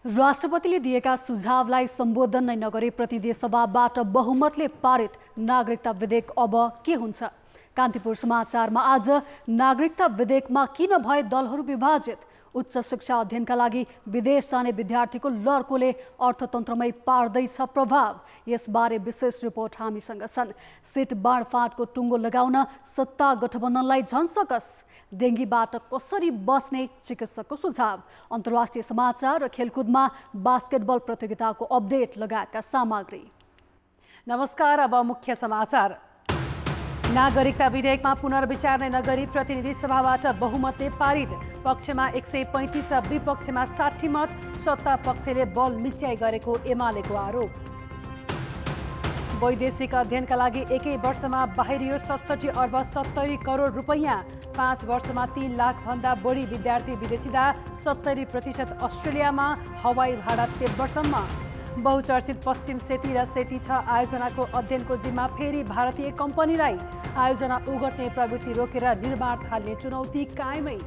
राष्ट्रपतिले दिएका सुझावलाई सम्बोधन नै नगरी प्रतिनिधि सभाबाट बहुमतले पारित नागरिकता विधेयक अब के हुन्छ? कान्तिपुर समाचारमा आज नागरिकता विधेयकमा किन भए दलहरू विभाजित? उच्च शिक्षा अध्ययनका लागि विदेश जाने विद्यार्थीको लर्कोले अर्थतन्त्रमै पार्दैछ प्रभाव। यसबारे विशेष रिपोर्ट हामीसँग छन्। सिट बाँडफाँडको टुङ्गो लगाउन सत्ता गठबन्धनलाई झन्सकस। डेङ्गीबाट कसरी बच्ने चिकित्सकको सुझाव। अन्तर्राष्ट्रिय समाचार र खेलकुदमा बास्केटबल प्रतियोगिताको अपडेट लगायतका सामग्री। नमस्कार, अब मुख्य समाचार। नागरिकता विधेयकमा पुनर्विचार नै नगरी प्रतिनिधि सभाबाट बहुमतले पारित। पक्षमा 135 र विपक्षमा 60 मत। सत्ता पक्षले बल मिच्याइ गरेको एमालेको आरोप। वैदेशिक अध्ययनका लागि एकै वर्षमा बाहिरियो 67 अर्ब 70 करोड रुपैयाँ। 5 वर्षमा 3 लाख भन्दा बढी विद्यार्थी विदेशिदा। 70% अस्ट्रेलियामा। हवाई भाडा तिब्बतसम्म। बहुचर्चित पश्चिम सेती र सेती 6 आयोजनाको अध्ययनको जिम्मा फेरि भारतीय कम्पनीलाई। आयोजना उगट्ने प्रवृत्ति रोकेर निर्माण थाल्ने चुनौती कायमै।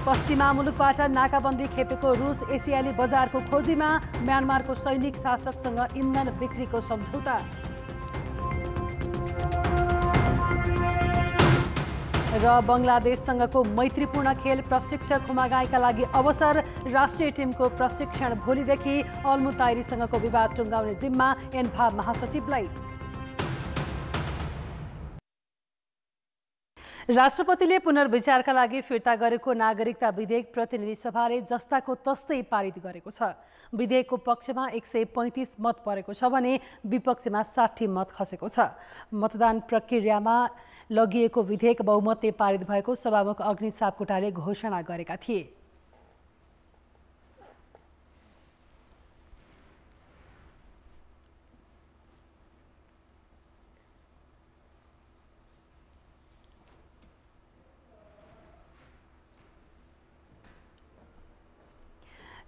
पश्चिमा मुलुकबाट नाकाबन्दी खेपेको रुस एसियाली बजारको खोजीमा। म्यानमारको सैनिक शासकसँग इन्धन बिक्रीको सम्झौता। र बङ्गलादेशसँगको मैत्रीपूर्ण खेल। प्रशिक्षक हुमागाईका लागि अवसर। राष्ट्रिय टिमको प्रशिक्षण भोलिदेखि। अल्मुताइरीसँगको विवाद टुङ्गाउने जिम्मा एन्फा महासचिवलाई। राष्ट्रपतिले पुनर्विचारका लागि फिर्ता गरेको नागरिकता विधेयक प्रतिनिधि सभाले जस्ताको तस्तै पारित गरेको छ। विधेयकको पक्षमा 135 मत परेको छ भने विपक्षमा 60 मत खसेको छ। मतदान प्रक्रियामा लगिएको विधेयक बहुमतले पारित भएको सभामुख अग्नि सापकोटाले घोषणा गरेका थिए।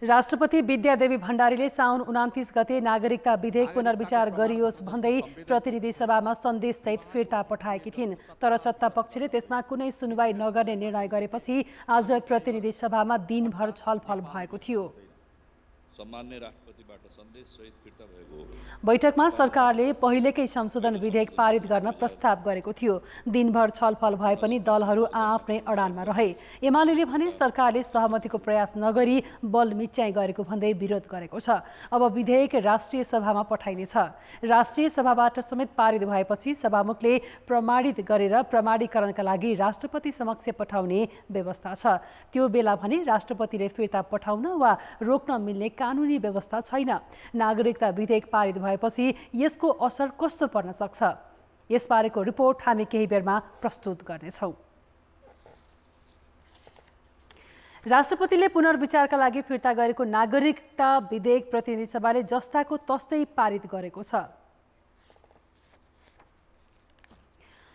राष्ट्रपति विद्यादेवी भण्डारीले साउन 29 गते नागरिकता विधेयक पुनर्विचार गरियोस् भन्दै प्रतिनिधि सभामा सन्देशसहित फिर्ता पठाएकी थिइन्। तर सत्ता पक्षले त्यसमा कुनै सुनवाई नगर्ने निर्णय गरेपछि आज प्रतिनिधि सभामा दिनभर छलफल भएको थियो। सम्माननीय राष्ट्रपतिबाट सन्देशसहित फिर्ता भएको बैठकमा सरकारले पहिलेकै संशोधन विधेयक पारित गर्न प्रस्ताव गरेको थियो। दिनभर छलफल भए पनि दलहरू आआफ्नै अडानमा रहे। एमालेले भने सरकारले सहमतिको प्रयास नगरी बल मिच्याइ गरेको भन्दै विरोध गरेको छ। अब विधेयक राष्ट्रिय सभामा पठाइनेछ। राष्ट्रिय सभाबाट समेत पारित भएपछि सभामुखले प्रमाणित गरेर प्रमाणीकरणका लागि राष्ट्रपति समक्ष पठाउने व्यवस्था छ। त्यो बेला भने राष्ट्रपतिले फिर्ता पठाउन वा रोक्न मिल्ने कानुनी व्यवस्था छैन। नागरिकता विधेयक पारित भएपछि यसको असर कस्तो पर्न सक्छ? यसबारेको रिपोर्ट हामी केही बेरमा प्रस्तुत गर्नेछौँ। राष्ट्रपतिले पुनर्विचारका लागि फिर्ता गरेको नागरिकता विधेयक प्रतिनिधि सभाले जस्ताको तस्तै पारित गरेको छ।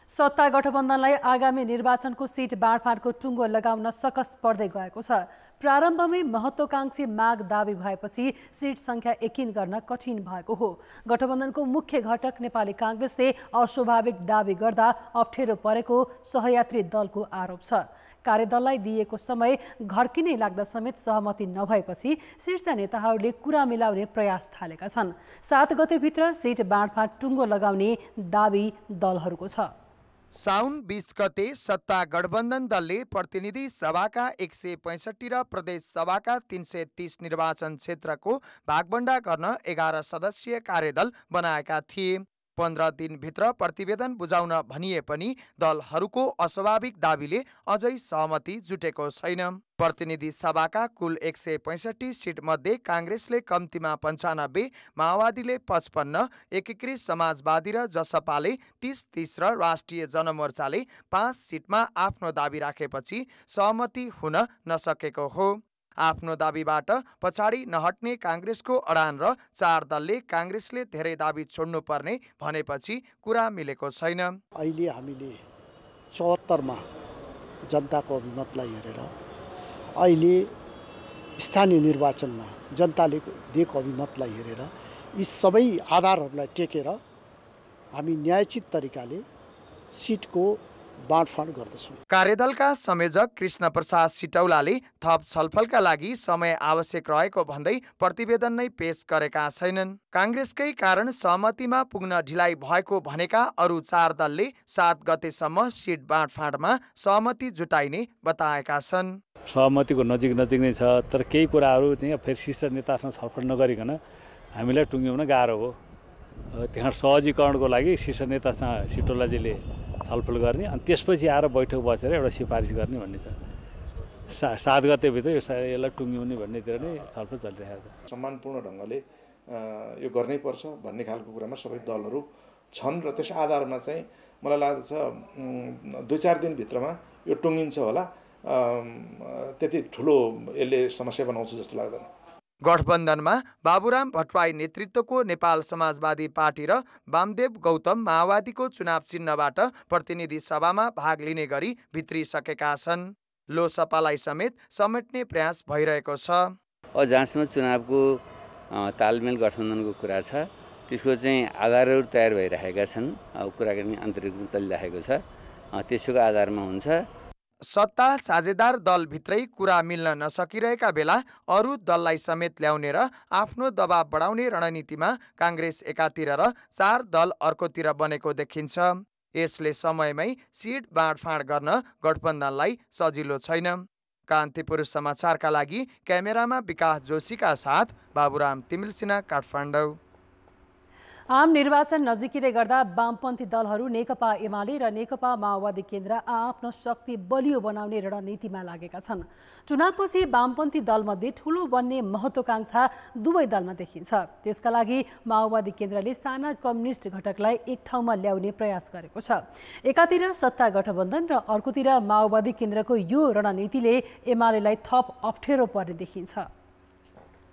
सत्ता गठबन्धनलाई आगामी निर्वाचनको सिट बाँडफाँडको टुङ्गो लगाउन सकस पर्दै गएको छ। प्रारम्भमै महत्त्वाकांक्षी माग दाबी भएपछि सिट सङ्ख्या एकिन गर्न कठिन भएको हो। गठबन्धनको मुख्य घटक नेपाली काङ्ग्रेसले अस्वाभाविक दाबी गर्दा अप्ठ्यारो परेको सहयात्री दलको आरोप छ। कार्यदललाई दिएको समय घर्किनै लाग्दा समेत सहमति नभएपछि शीर्ष नेताहरूले कुरा मिलाउने प्रयास थालेका छन्। 7 गतेभित्र सिट बाँडफाँड टुङ्गो लगाउने दाबी दलहरूको छ। साउन 20 गते सत्ता गठबन्धन दलले प्रतिनिधि सभाका 165 र प्रदेश सभाका 330 निर्वाचन क्षेत्रको भागबण्डा गर्न 11 सदस्यीय कार्यदल बनाएका थिए। 15 दिनभित्र प्रतिवेदन बुझाउन भनिए पनि दलहरूको अस्वाभाविक दाबीले अझै सहमति जुटेको छैन। प्रतिनिधि सभाका कुल 165 सिट मध्ये काङ्ग्रेसले कम्तीमा 95, माओवादीले 55, एकीकृत समाजवादी र जसपाले 30 र राष्ट्रिय जनमोर्चाले 5 सिटमा आफ्नो दाबी राखेपछि सहमति हुन नसकेको हो। आफ्नो दाबीबाट पछाडि नहट्ने काङ्ग्रेसको अडान र 4 दलले काङ्ग्रेसले धेरै दाबी छोड्नु पर्ने भनेपछि कुरा मिलेको छैन। अहिले हामीले 74 मा जनताको अभिमतलाई हेरेर अहिले स्थानीय निर्वाचनमा जनताले दिएको अभिमतलाई हेरेर यी सबै आधारहरूलाई टेकेर हामी न्यायोचित तरिकाले सिटको बाँडफाँड गर्दछौँ। कार्यदलका संयोजक कृष्ण प्रसाद सिटौलाले थप छलफलका लागि समय आवश्यक रहेको भन्दै प्रतिवेदन नै पेश गरेका छैनन्। काङ्ग्रेसकै कारण सहमतिमा पुग्न ढिलाइ भएको भनेका अरू 4 दलले 7 गतेसम्म सिट बाँडफाँडमा सहमति जुटाइने बताएका छन्। सहमतिको नजिक नै छ, तर केही कुराहरू चाहिँ फेरि शीर्ष नेतासँग छलफल नगरिकन हामीलाई टुङ्ग्याउन गाह्रो हो। त्यहाँ सहजीकरणको लागि शीर्ष नेतासँग सिटौलाजीले छलफल गर्ने अनि त्यसपछि आएर बैठक बसेर एउटा सिफारिस गर्ने भन्ने छ। 7 गतेभित्र यसलाई टुङ्ग्याउने भन्नेतिर नै छलफल चलिरहेको छ। सम्मानपूर्ण ढङ्गले यो गर्नै पर्छ भन्ने खालको कुरामा सबै दलहरू छन् र त्यस आधारमा चाहिँ मलाई लाग्दछ 2-4 दिनभित्रमा यो टुङ्गिन्छ होला। त्यति ठुलो यसले समस्या बनाउँछ जस्तो लाग्दैन। गठबन्धनमा बाबुराम भट्टराई नेतृत्वको नेपाल समाजवादी पार्टी र वामदेव गौतम माओवादीको चुनाव चिन्हबाट प्रतिनिधि सभामा भाग लिने गरी भित्रिसकेका छन्। लोसपालाई समेत समेट्ने प्रयास भइरहेको छ। जहाँसम्म चुनावको तालमेल गठबन्धनको कुरा छ त्यसको चाहिँ आधारहरू तयार भइरहेका छन्। कुराकानी आन्तरिक चलिरहेको छ, त्यसको आधारमा हुन्छ। सत्ता साझेदार दलभित्रै कुरा मिल्न नसकिरहेका बेला अरू दललाई समेत ल्याउने र आफ्नो दबाव बढाउने रणनीतिमा काङ्ग्रेस एकातिर र 4 दल अर्कोतिर बनेको देखिन्छ। यसले समयमै सिट बाँडफाँड गर्न गठबन्धनलाई सजिलो छैन। कान्तिपुर समाचारका लागि क्यामेरामा विकास जोशीका साथ बाबुराम तिमिल सिन्हा, काठमाडौँ। आम निर्वाचन नजिकिँदै गर्दा वामपन्थी दलहरू नेकपा एमाले र नेकपा माओवादी केन्द्र आफ्नो शक्ति बलियो बनाउने रणनीतिमा लागेका छन्। चुनावपछि वामपन्थी दलमध्ये ठूलो बन्ने महत्त्वाकांक्षा दुवै दलमा देखिन्छ। त्यसका लागि माओवादी केन्द्रले साना कम्युनिस्ट घटकलाई एक ठाउँमा ल्याउने प्रयास गरेको छ। एकातिर सत्ता गठबन्धन र अर्कोतिर माओवादी केन्द्रको यो रणनीतिले एमालेलाई थप अप्ठ्यारो पर्ने देखिन्छ।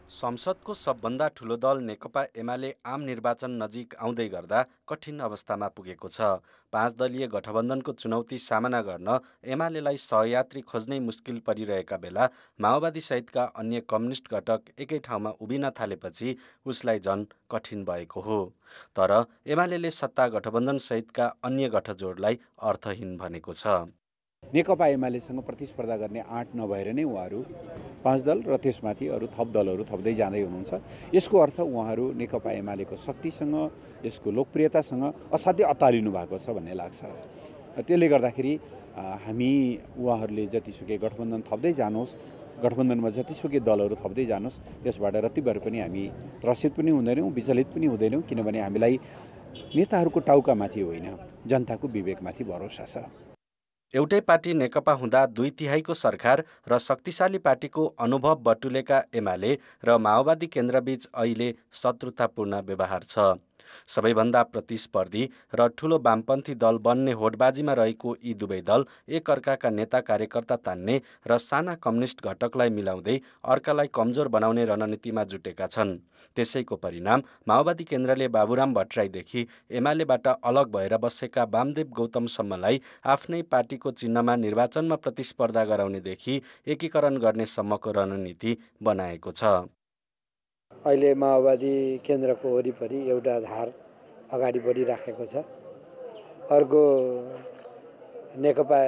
संसदको सबभन्दा ठुलो दल नेकपा एमाले आम निर्वाचन नजिक आउँदै गर्दा कठिन अवस्थामा पुगेको छ। 5 दलीय गठबन्धनको चुनौती सामना गर्न एमालेलाई सहयात्री खोज्नै मुस्किल परिरहेका बेला माओवादी सहितका अन्य कम्युनिस्ट घटक एकै ठाउँमा उभिन थालेपछि उसलाई झन कठिन भएको हो। तर एमालेले सत्ता गठबन्धन सहितका अन्य गठजोडलाई अर्थहीन भनेको छ। नेकपा एमालेसँग प्रतिस्पर्धा गर्ने आँट नभएर नै उहाँहरू 5 दल र त्यसमाथि अरू थप दलहरू थप्दै जाँदै हुनुहुन्छ। यसको अर्थ उहाँहरू नेकपा एमालेको शक्तिसँग, यसको लोकप्रियतासँग असाध्यै अत्तालिनु भएको छ भन्ने लाग्छ। त्यसले गर्दाखेरि हामी उहाँहरूले जतिसुकै गठबन्धन थप्दै जानुहोस्, गठबन्धनमा जतिसुकै दलहरू थप्दै जानुहोस्, त्यसबाट रत्तिभर पनि हामी त्रसित पनि हुँदैनौँ, विचलित पनि हुँदैनौँ। किनभने हामीलाई नेताहरूको टाउकामाथि होइन, जनताको विवेकमाथि भरोसा छ। एउटै पार्टी नेकपा हुँदा 2/3 सरकार र शक्तिशाली पार्टीको अनुभव बटुलेका एमाले र माओवादी केन्द्रबीच अहिले शत्रुतापूर्ण व्यवहार छ। सबैभन्दा प्रतिस्पर्धी र ठूलो वामपन्थी दल बन्ने होडबाजीमा रहेको यी दुवै दल एकअर्काका नेता कार्यकर्ता तान्ने र साना कम्युनिस्ट घटकलाई मिलाउँदै अर्कालाई कमजोर बनाउने रणनीतिमा जुटेका छन्। त्यसैको परिणाम माओवादी केन्द्रले बाबुराम भट्टराईदेखि एमालेबाट अलग भएर बसेका वामदेव गौतमसम्मलाई आफ्नै पार्टीको चिन्हमा निर्वाचनमा प्रतिस्पर्धा गराउनेदेखि एकीकरण गर्ने सम्मको रणनीति बनाएको छ। अहिले माओवादी केन्द्रको वरिपरि एउटा धार अगाडि बढिराखेको छ। अर्को नेकपा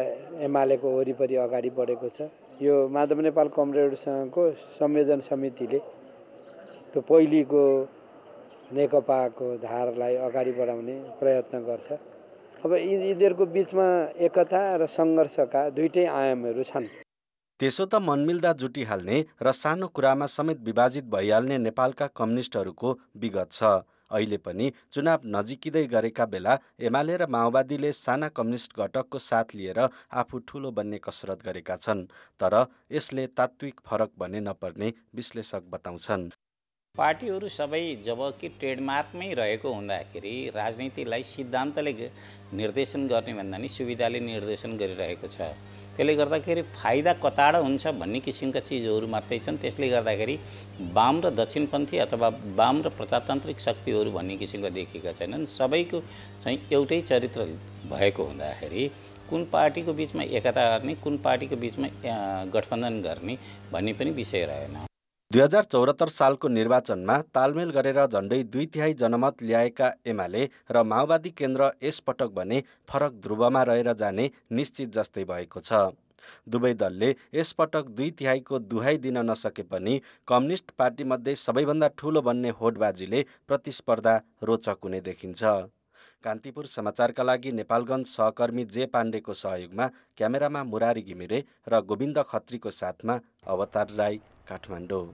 एमालेको वरिपरि अगाडि बढेको छ। यो माधव नेपाल कमरेडसँगको संयोजन समितिले त्यो पहिलेको नेकपाको धारलाई अगाडि बढाउने प्रयत्न गर्छ। अब यिनीहरूको बिचमा एकता र सङ्घर्षका दुईटै आयामहरू छन्। त्यसो त मनमिल्दा जुटिहाल्ने र सानो कुरामा समेत विभाजित भइहाल्ने नेपालका कम्युनिस्टहरूको विगत छ। अहिले पनि चुनाव नजिकिँदै गरेका बेला एमाले र माओवादीले साना कम्युनिस्ट घटकको साथ लिएर आफू ठूलो बन्ने कसरत गरेका छन्। तर यसले तात्विक फरक भने नपर्ने विश्लेषक बताउँछन्। पार्टीहरू सबै जब कि ट्रेडमार्कमै रहेको हुँदाखेरि राजनीतिलाई सिद्धान्तले निर्देशन गर्ने भन्दा नि सुविधाले निर्देशन गरिरहेको छ। त्यसले गर्दाखेरि फाइदा कताडा हुन्छ भन्ने किसिमका चिजहरू मात्रै छन्। त्यसले गर्दाखेरि वाम र दक्षिणपन्थी अथवा वाम र प्रजातान्त्रिक शक्तिहरू भन्ने किसिमका देखिएका छैनन्। सबैको चाहिँ एउटै चरित्र भएको हुँदाखेरि कुन पार्टीको बिचमा एकता गर्ने, कुन पार्टीको बिचमा गठबन्धन गर्ने भन्ने पनि विषय रहेन। 2074 सालको निर्वाचनमा तालमेल गरेर झण्डै 2/3 जनमत ल्याएका एमाले र माओवादी केन्द्र यसपटक भने फरक ध्रुवमा रहेर जाने निश्चित जस्तै भएको छ। दुवै दलले यसपटक 2/3 को दुहाई दिन नसके पनि कम्युनिस्ट पार्टीमध्ये सबैभन्दा ठूलो बन्ने होडबाजीले प्रतिस्पर्धा रोचक हुने देखिन्छ। कान्तिपुर समाचारका लागि नेपालगञ्ज सहकर्मी जे पाण्डेको सहयोगमा क्यामेरामा मुरारी घिमिरे र गोविन्द खत्रीको साथमा अवतार राई, काठमाडौँ।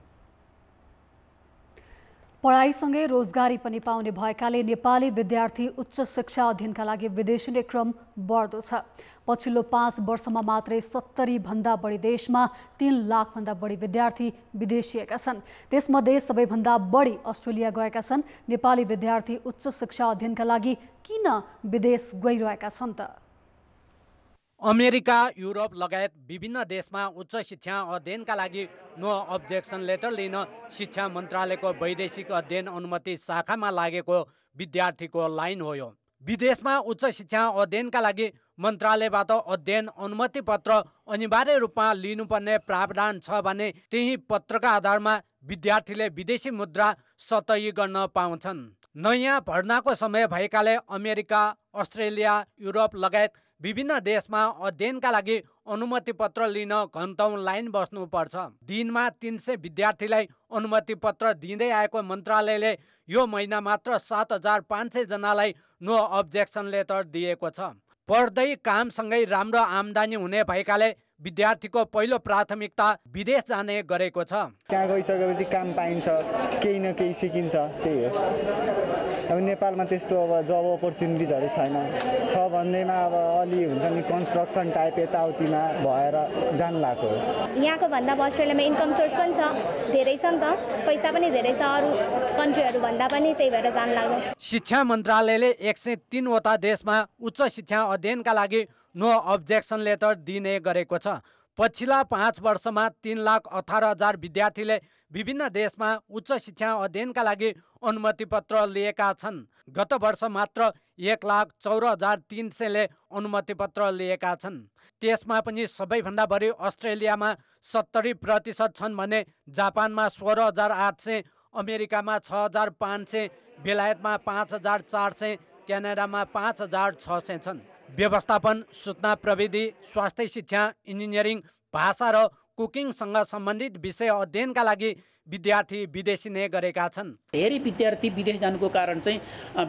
पढाइसँगै रोजगारी पनि पाउने भएकाले नेपाली विद्यार्थी उच्च शिक्षा अध्ययनका लागि विदेशिने क्रम बढ्दो छ। पछिल्लो 5 वर्षमा मात्रै 70 भन्दा बढी देशमा 3 लाखभन्दा बढी विद्यार्थी विदेशिएका छन्। त्यसमध्ये सबैभन्दा बढी अस्ट्रेलिया गएका छन्। नेपाली विद्यार्थी उच्च शिक्षा अध्ययनका लागि किन विदेश गइरहेका छन् त? अमेरिका, युरोप लगायत विभिन्न देशमा उच्च शिक्षा अध्ययनका लागि नो अब्जेक्सन लेटर लिन शिक्षा मन्त्रालयको वैदेशिक अध्ययन अनुमति शाखामा लागेको विद्यार्थीको लाइन हो यो। विदेशमा उच्च शिक्षा अध्ययनका लागि मन्त्रालयबाट अध्ययन अनुमति पत्र अनिवार्य रूपमा लिनुपर्ने प्रावधान छ भने त्यही पत्रका आधारमा विद्यार्थीले विदेशी मुद्रा सतही गर्न पाउँछन्। नयाँ भर्नाको समय भएकाले अमेरिका, अस्ट्रेलिया, युरोप लगायत विभिन्न देशमा अध्ययनका लागि अनुमति पत्र लिन घन्टौं लाइन बस्नुपर्छ। दिनमा 300 विद्यार्थीलाई अनुमति पत्र दिँदै आएको मन्त्रालयले यो महिना मात्र 7500 जनालाई नो अब्जेक्सन लेटर दिएको छ। पढ्दै कामसँगै राम्रो आम्दानी हुने भएकाले विद्यार्थीको पहिलो प्राथमिकता विदेश जाने गरेको छ। त्यहाँ गइसकेपछि काम पाइन्छ, केही न केही सिकिन्छ, त्यही हो। अब नेपालमा त्यस्तो अब जब अपर्च्युनिटिजहरू छैन, छ भन्दैमा अब अलि हुन्छ नि कन्स्ट्रक्सन टाइप यताउतिमा भएर जान लाग्यो। यहाँको भन्दा अब अस्ट्रेलियामा इन्कम सोर्स पनि छ, धेरै छ नि त, पैसा पनि धेरै छ अरू कन्ट्रीहरू भन्दा पनि, त्यही भएर जान लाग्यो। शिक्षा मन्त्रालयले 103 वटा देशमा उच्च शिक्षा अध्ययनका लागि नो अब्जेक्सन लेटर दिने गरेको छ। पछिल्ला 5 वर्षमा 3,18,000 विद्यार्थीले विभिन्न देशमा उच्च शिक्षा अध्ययनका लागि अनुमति पत्र लिएका छन्। गत वर्ष मात्र 1,04,300ले अनुमति पत्र लिएका छन्। त्यसमा पनि सबैभन्दा बढी अस्ट्रेलियामा 70% छन् भने जापानमा 16,800, अमेरिकामा 6,500, बेलायतमा 5,400, क्यानाडामा 5,600 छन्। व्यवस्थापन, सूचना प्रविधि, स्वास्थ्य शिक्षा, इन्जिनियरिङ, भाषा र कुकिङसँग सम्बन्धित विषय अध्ययनका लागि विद्यार्थी विदेशिने गरेका छन्। धेरै विद्यार्थी विदेश जानुको कारण चाहिँ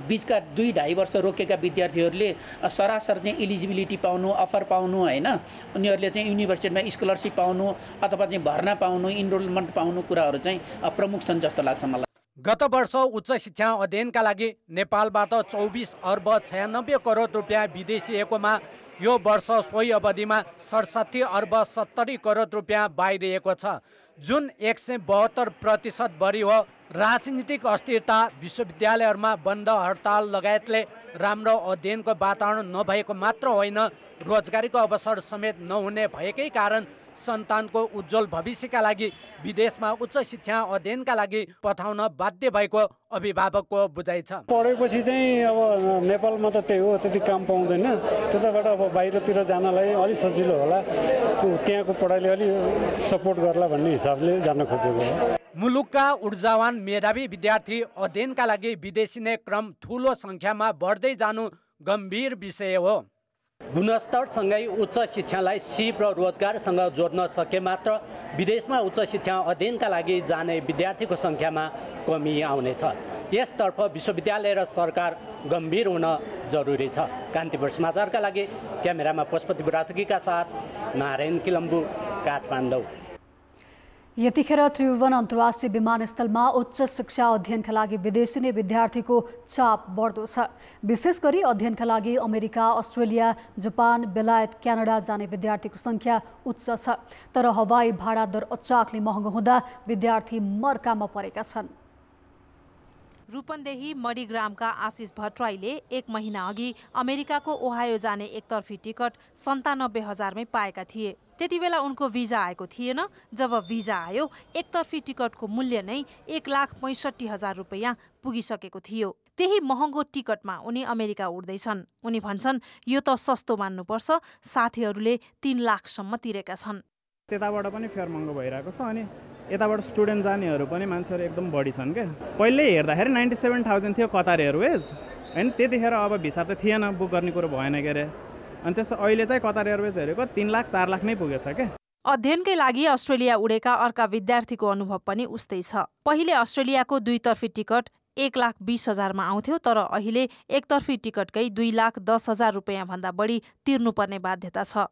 बीचका 2-2.5 वर्ष रोकेका विद्यार्थीहरूले सरासर चाहिँ इलिजिबिलिटी पाउनु, अफर पाउनु होइन, उनीहरूले चाहिँ युनिभर्सिटीमा स्कलरसिप पाउनु अथवा चाहिँ भर्ना पाउनु, इनरोलमेन्ट पाउनु कुराहरू चाहिँ प्रमुख छन् जस्तो लाग्छ मलाई। गत वर्ष उच्च शिक्षा अध्ययनका लागि नेपालबाट 24 अर्ब 96 करोड रुपियाँ विदेशिएकोमा यो वर्ष सोही अवधिमा 67 अर्ब 70 करोड रुपियाँ बाहिरिएको छ, जुन 172% बढी हो। राजनीतिक अस्थिरता, विश्वविद्यालयहरूमा बन्द हडताल लगायतले राम्रो अध्ययनको वातावरण नभएको मात्र होइन, रोजगारीको अवसर समेत नहुने भएकै कारण सन्तानको उज्जवल भविष्यका लागि विदेशमा उच्च शिक्षा अध्ययनका लागि पठाउन बाध्य भएको अभिभावकको बुझाइ छ। पढेपछि चाहिँ अब नेपालमा त त्यही हो, त्यति काम पाउँदैन, त्यताबाट अब बाहिरतिर जानलाई अलिक सजिलो होला, त्यहाँको पढाइले अलि सपोर्ट गर्ला भन्ने हिसाबले जान खोजेको हो। मुलुकका ऊर्जावान मेधावी विद्यार्थी अध्ययनका लागि विदेशिने क्रम ठुलो सङ्ख्यामा बढ्दै जानु गम्भीर विषय हो। गुणस्तरसँगै उच्च शिक्षालाई सिप र रोजगारसँग जोड्न सके मात्र विदेशमा उच्च शिक्षा अध्ययनका लागि जाने विद्यार्थीको सङ्ख्यामा कमी आउनेछ। यसतर्फ विश्वविद्यालय र सरकार गम्भीर हुन जरुरी छ। कान्तिपुर समाचारका लागि क्यामेरामा पशुपति बुढाथोकीका साथ नारायण किलम्बु, काठमाडौँ। यतिखेर त्रिभुवन अन्तर्राष्ट्रिय विमानस्थलमा उच्च शिक्षा अध्ययनका लागि विदेशिने विद्यार्थीको चाप बढ्दो छ। विशेष गरी अध्ययनका लागि अमेरिका, अस्ट्रेलिया, जापान, बेलायत, क्यानाडा जाने विद्यार्थीको सङ्ख्या उच्च छ। तर हवाई भाडा दर अचाकले महँगो हुँदा विद्यार्थी मर्कामा परेका छन्। रूपन्देही मणिग्रामका आशिष भट्टराईले 1 महिना अघि अमेरिकाको ओहायो जाने एकतर्फी टिकट 97,000मै पाएका थिए। त्यति बेला उनको भिजा आएको थिएन। जब भिजा आयो, एकतर्फी टिकटको मूल्य नै 1,65,000 रुपैयाँ पुगिसकेको थियो। त्यही महँगो टिकटमा उनी अमेरिका उड्दैछन्। उनी भन्छन् यो त सस्तो मान्नुपर्छ, साथीहरूले 3 लाखसम्म तिरेका छन्। त्यताबाट पनि फेयर महँगो भइरहेको छ, अनि यताबाट स्टुडेन्ट जानेहरू पनि मान्छेहरू एकदम बढी छन् क्या। पहिले हेर्दाखेरि 97,000 थियो कतार एयरवेज होइन, त्यतिखेर अब भिसा त थिएन, बुक गर्ने कुरो भएन के अरे। अनि त्यसो अहिले चाहिँ कतार एयरवेज हेरेको 3 लाख 4 लाख नै पुगेछ क्या। अध्ययनकै लागि अस्ट्रेलिया उडेका अर्का विद्यार्थीको अनुभव पनि उस्तै छ। पहिले अस्ट्रेलियाको दुईतर्फी टिकट 1,20,000 आउँथ्यो, तर अहिले एकतर्फी टिकटकै 2,10,000 रुपियाँ भन्दा बढी तिर्नुपर्ने बाध्यता छ।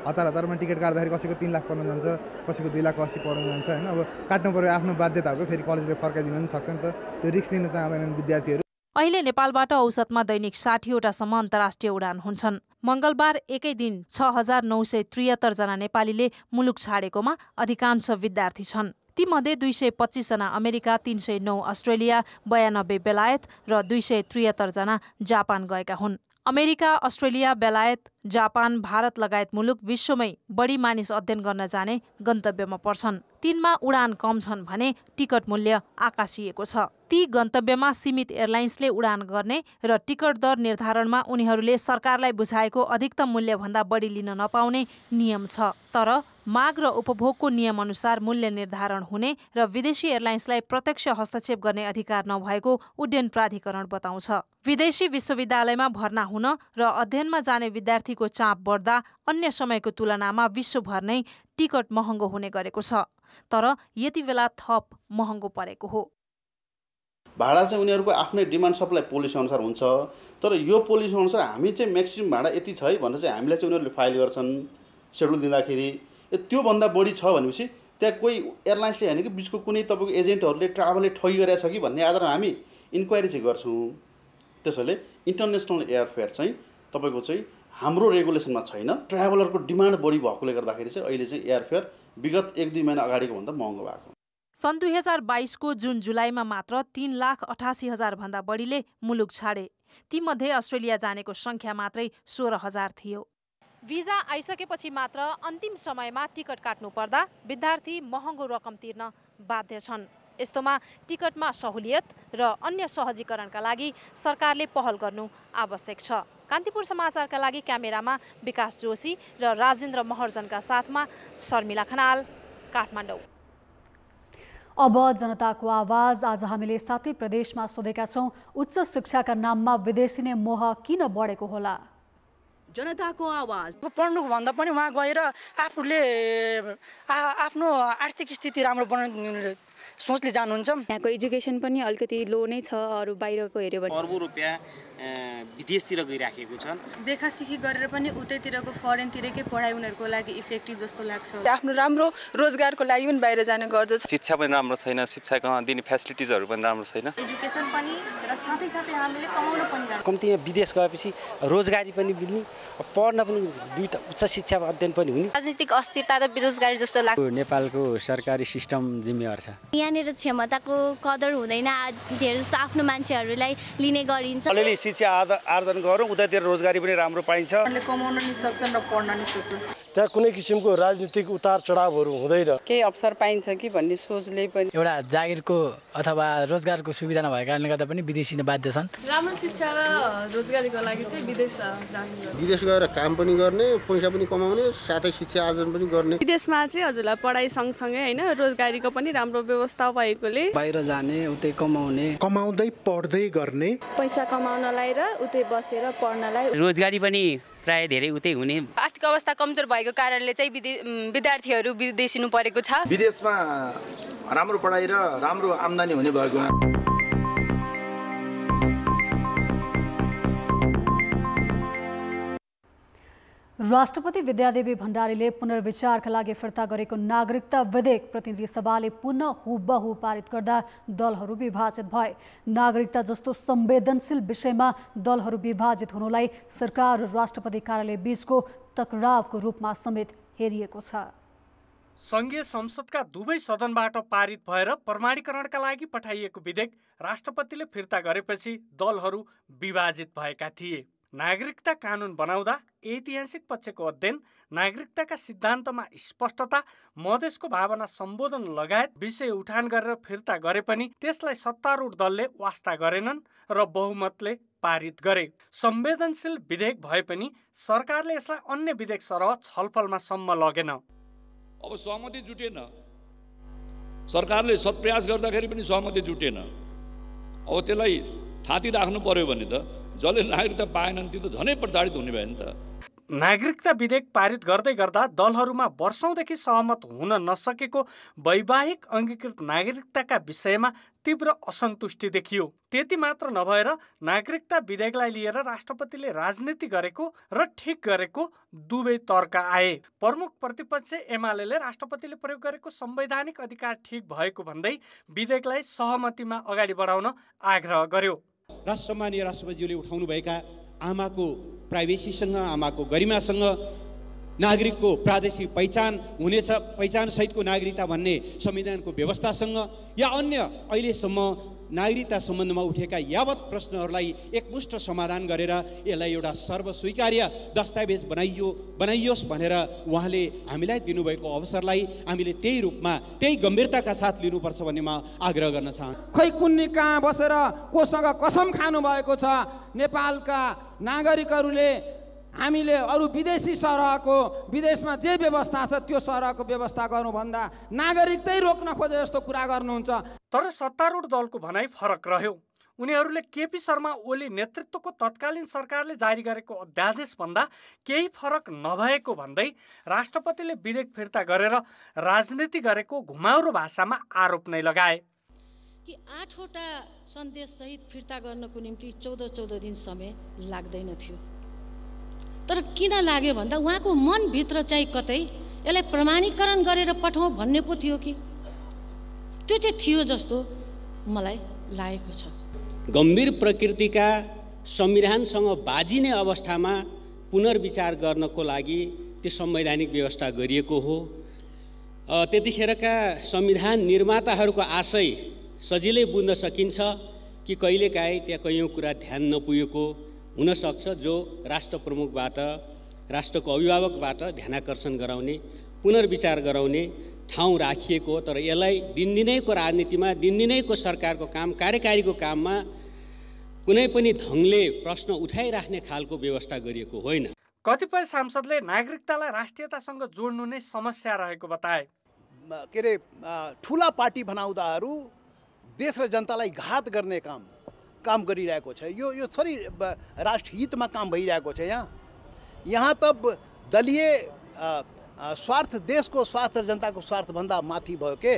हतारमा टिकट काट्दाखेरि कसैको 3 लाख पर्न जान्छ, कसैको 2,80,000 पर्न जान्छ होइन। अब काट्नु पर्यो आफ्नो बाध्यता हो, फेरि कलेजले फर्काइदिन पनि सक्छ नि त, त्यो रिस्क लिन चाहँदैनन् विद्यार्थीहरू। अहिले नेपालबाट औसतमा दैनिक 60वटासम्म अन्तर्राष्ट्रिय उडान हुन्छन्। मंगलबार एकै दिन 6,973 जना नेपालीले मुलुक छाडेकोमा अधिकांश विद्यार्थी छन्। तीमध्ये 225 जना अमेरिका, 309 अस्ट्रेलिया, 92 बेलायत र 273 जना जापान गएका हुन्। अमेरिका, अस्ट्रेलिया, बेलायत, जापान, भारत लगायत मुलुक विश्वमै बढी मानिस अध्ययन गर्न जाने गन्तव्यमा पर्छन्। तिनमा उडान कम छन् भने टिकट मूल्य आकाशिएको छ। ती गन्तव्यमा सीमित एयरलाइन्सले उडान गर्ने र टिकट दर निर्धारणमा उनीहरूले सरकारलाई बुझाएको अधिकतम मूल्यभन्दा बढी लिन नपाउने नियम छ। तर माग र उपभोगको नियम अनुसार मूल्य निर्धारण हुने र विदेशी एयरलाइन्सलाई प्रत्यक्ष हस्तक्षेप गर्ने अधिकार नभएको उड्डयन प्राधिकरण बताउँछ। विदेशी विश्वविद्यालयमा भर्ना हुन र अध्ययनमा जाने विद्यार्थीको चाप बढ्दा अन्य समयको तुलनामा विश्वभर नै टिकट महँगो हुने गरेको छ। तर यति बेला थप महँगो परेको हो। भाडा चाहिँ उनीहरूको आफ्नै डिमान्ड सप्लाई पोलिसी अनुसार हुन्छ, तर यो पोलिसी अनुसार हामी चाहिँ म्याक्सिमम भाडा यति छ है भनेर चाहिँ हामीलाई चाहिँ उनीहरूले फाइल गर्छन् सेड्युल दिँदाखेरि। त्योभन्दा बढी छ भनेपछि त्यहाँ कोही एयरलाइन्सले होइन कि बिचको कुनै तपाईँको एजेन्टहरूले ट्राभलले ठगी गरेछ कि भन्ने आधारमा हामी इन्क्वायरी चाहिँ गर्छौँ। त्यसैले इन्टरनेसनल एयरफेयर चाहिँ तपाईँको चाहिँ हाम्रो रेगुलेसनमा छैन। ट्राभलरको डिमान्ड बढी भएकोले गर्दाखेरि चाहिँ अहिले चाहिँ एयरफेयर विगत 1-2 महिना अगाडिको भन्दा महँगो भएको। सन् 2022 को जुन जुलाईमा मात्र 3,88,000 भन्दा बढीले मुलुक छाडे। तीमध्ये अस्ट्रेलिया जानेको संख्या मात्रै 16,000 थियो। भिजा आइसकेपछि मात्र अन्तिम समयमा टिकट काट्नु पर्दा विद्यार्थी महँगो रकम तिर्न बाध्य छन्। यस्तोमा टिकटमा सहुलियत र अन्य सहजीकरणका लागि सरकारले पहल गर्नु आवश्यक छ। कान्तिपुर समाचारका लागि क्यामेरामा विकास जोशी र राजेन्द्र महर्जनका साथमा शर्मिला खनाल, काठमाडौँ। अब जनताको आवाज। आज हामीले 7 प्रदेशमा सोधेका छौँ, उच्च शिक्षाका नाममा विदेशी नै मोह किन बढेको होला? जनताको आवाज। पढ्नु भन्दा पनि वहाँ गएर आफूले आफ्नो आर्थिक स्थिति राम्रो बनाउने सोचले जानुहुन्छ। यहाँको एजुकेसन पनि अलिकति लो नै छ, अरू बाहिरको हेऱ्यो भने अर्बौं रुपियाँ विदेशतिर गइराखेको छन्। देखासिखी गरेर पनि उतैतिरको फरेनतिरकै पढाइ उनीहरूको लागि इफेक्टिभ जस्तो लाग्छ। आफ्नो राम्रो रोजगारको लागि पनि बाहिर जाने गर्दछ। शिक्षा पनि राम्रो छैन, शिक्षाको दिने फेसिलिटिजहरू पनि राम्रो छैन। एजुकेसन पनि र साथै हामीले कमाउन पनि कम्तीमा विदेश गएपछि रोजगारी पनि मिल्ने, पढ्न पनि दुईटा उच्च शिक्षा अध्ययन पनि हुने। राजनीतिक अस्थिरता र बेरोजगारी जस्तो लाग्छ। नेपालको सरकारी सिस्टम जिम्मेवार छ। यहाँनिर क्षमताको कदर हुँदैन, धेरै जस्तो आफ्नो मान्छेहरूलाई लिने गरिन्छ। अलिअलि शिक्षा आर्जन गरौँ, उतातिर रोजगारी पनि राम्रो पाइन्छ। कमाउन नि सक्छन् र पढ्न नि सक्छन्। त्यहाँ कुनै किसिमको राजनीतिक उतार चढावहरू हुँदैन। केही अवसर पाइन्छ कि भन्ने सोचले पनि एउटा जागिरको अथवा रोजगारको सुविधा नभएको कारणले गर्दा पनि विदेशी नै बाध्य छन्। राम्रो शिक्षा र रोजगारीको लागि चाहिँ विदेश जाने, विदेश गएर काम पनि गर्ने, पैसा पनि कमाउने, साथै शिक्षा आर्जन पनि गर्ने। विदेशमा चाहिँ हजुरलाई पढाइ सँगसँगै होइन रोजगारीको पनि राम्रो व्यवस्था भएकोले बाहिर जाने, उतै कमाउने, कमाउँदै पढ्दै गर्ने, पैसा कमाउनलाई र उतै बसेर पढ्नलाई। रोजगारी पनि प्राय धेरै उतै हुने। आर्थिक अवस्था कमजोर भएको कारणले चाहिँ विद्यार्थीहरू विदेशिनु परेको छ। विदेशमा राम्रो पढाइ र राम्रो आम्दानी हुने भएको राष्ट्रपति विद्यादेवी भण्डारीले पुनर्विचारका लागि फिर्ता गरेको नागरिकता विधेयक प्रतिनिधि सभाले पुनः हुबहु पारित गर्दा दलहरू विभाजित भए। नागरिकता जस्तो संवेदनशील विषयमा दलहरू विभाजित हुनुलाई सरकार र राष्ट्रपति कार्यालय बीचको टकरावको रूपमा समेत हेरिएको छ। संघीय संसदका दुवै सदनबाट पारित भएर प्रमाणीकरणका लागि पठाइएको विधेयक राष्ट्रपतिले फिर्ता गरेपछि दलहरू विभाजित भएका थिए। नागरिकता कानुन बनाउँदा ऐतिहासिक पक्षको अध्ययन, नागरिकताका सिद्धान्तमा स्पष्टता, मधेसको भावना सम्बोधन लगायत विषय उठान गरेर फिर्ता गरे पनि त्यसलाई सत्तारूढ दलले वास्ता गरेनन् र बहुमतले पारित गरे। संवेदनशील विधेयक भए पनि सरकारले यसलाई अन्य विधेयक सरह छलफलमा सम्म लगेन। अब सहमति जुटेन सरकारले सत्प्रयास गर्दाखेरि पनि सहमति जुटेन। अब त्यसलाई थाती राख्नु पर्यो भने त जसले नागरिकता पाएनन् ती त झनै प्रताडित हुने भयो नि त। नागरिकता विधेयक पारित गर्दै गर्दा दलहरूमा वर्षौंदेखि सहमत हुन नसकेको वैवाहिक अङ्गीकृत नागरिकताका विषयमा तीव्र असन्तुष्टि देखियो। त्यति मात्र नभएर नागरिकता विधेयकलाई लिएर राष्ट्रपतिले राजनीति गरेको र ठिक गरेको दुवै तर्क आए। प्रमुख प्रतिपक्ष एमाले राष्ट्रपतिले प्रयोग गरेको संवैधानिक अधिकार ठिक भएको भन्दै विधेयकलाई सहमतिमा अगाडि बढाउन आग्रह गर्यो। सम्मानीय राष्ट्रपतिज्यूले उठाउनुभएका आमाको प्राइभेसीसँग, आमाको गरिमासँग, नागरिकको प्रादेशिक पहिचान हुनेछ, पहिचान सहितको नागरिकता भन्ने संविधानको व्यवस्थासँग या अन्य अहिलेसम्म नागरिकता सम्बन्धमा उठेका यावत प्रश्नहरूलाई एकमुष्ट समाधान गरेर यसलाई एउटा सर्वस्वीकार्य दस्तावेज बनाइयोस् भनेर उहाँले हामीलाई दिनुभएको अवसरलाई हामीले त्यही रूपमा त्यही गम्भीरताका साथ लिनुपर्छ भन्ने म आग्रह गर्न चाहन्छु। खै कुन्नी कहाँ बसेर कोसँग कसम खानु भएको छ नेपालका नागरिकहरूले हामीले अरू विदेशी सरहको विदेशमा जे व्यवस्था छ त्यो सरहको व्यवस्था गर्नुभन्दा नागरिकतै रोक्न खोजे जस्तो कुरा गर्नुहुन्छ। तर सत्तारूढ दलको भनाइ फरक रह्यो। उनीहरूले केपी शर्मा ओली नेतृत्वको तत्कालीन सरकारले जारी गरेको अध्यादेश भन्दा केही फरक नभएको भन्दै राष्ट्रपतिले विधेयक फिर्ता गरेर राजनीति गरेको घुमाउरो भाषामा आरोप नै लगाए कि 8वटा सन्देश सहित फिर्ता गर्नको निम्ति 14 दिन समय लाग्दैन थियो। तर किन लाग्यो भन्दा उहाँको मनभित्र चाहिँ कतै यसलाई प्रमाणीकरण गरेर पठाउँ भन्ने पो थियो कि त्यो चाहिँ थियो जस्तो मलाई लागेको छ। गम्भीर प्रकृतिका संविधानसँग बाजिने अवस्थामा पुनर्विचार गर्नको लागि त्यो संवैधानिक व्यवस्था गरिएको हो। त्यतिखेरका संविधान निर्माताहरूको आशय सजिलै बुझ्न सकिन्छ कि कहिलेकाहीँ त्यहाँ कैयौँ कुरा ध्यान नपुगेको हुनसक्छ, जो राष्ट्र प्रमुखबाट, राष्ट्रको अभिभावकबाट ध्यानाकर्षण गराउने, पुनर्विचार गराउने ठाउँ राखिएको हो। तर यसलाई दिनदिनैको राजनीतिमा, दिनदिनैको सरकारको काम, कार्यकारीको काममा कुनै पनि ढङ्गले प्रश्न उठाइराख्ने खालको व्यवस्था गरिएको होइन। कतिपय सांसदले नागरिकतालाई राष्ट्रियतासँग जोड्नु नै समस्या रहेको बताए। के अरे ठुला पार्टी बनाउँदाहरू देश र जनतालाई घात गर्ने काम गरिरहेको छ। यो थोरै राष्ट्रहितमा काम भइरहेको छ। यहाँ त दलीय स्वार्थ, देशको स्वार्थ र जनताको स्वार्थभन्दा माथि भयो के।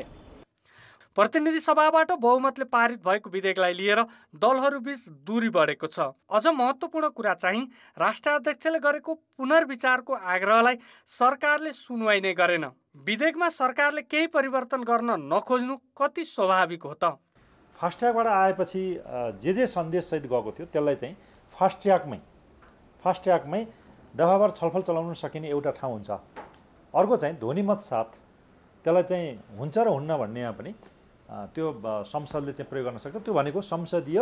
प्रतिनिधि सभाबाट बहुमतले पारित भएको विधेयकलाई लिएर दलहरूबीच दूरी बढेको छ। अझ महत्त्वपूर्ण कुरा चाहिँ राष्ट्राध्यक्षले गरेको पुनर्विचारको आग्रहलाई सरकारले सुनवाई नै गरेन। विधेयकमा सरकारले केही परिवर्तन गर्न नखोज्नु कति स्वाभाविक हो त? फास्ट ट्र्याकबाट आएपछि जे सन्देश सहित गएको थियो त्यसलाई चाहिँ फास्ट ट्र्याकमै दफावार छलफल चलाउन सकिने एउटा ठाउँ हुन्छ। अर्को चाहिँ ध्वनिमत साथ त्यसलाई चाहिँ हुन्छ र हुन्न भन्नेमा पनि त्यो संसदले चाहिँ प्रयोग गर्न सक्छ। त्यो भनेको संसदीय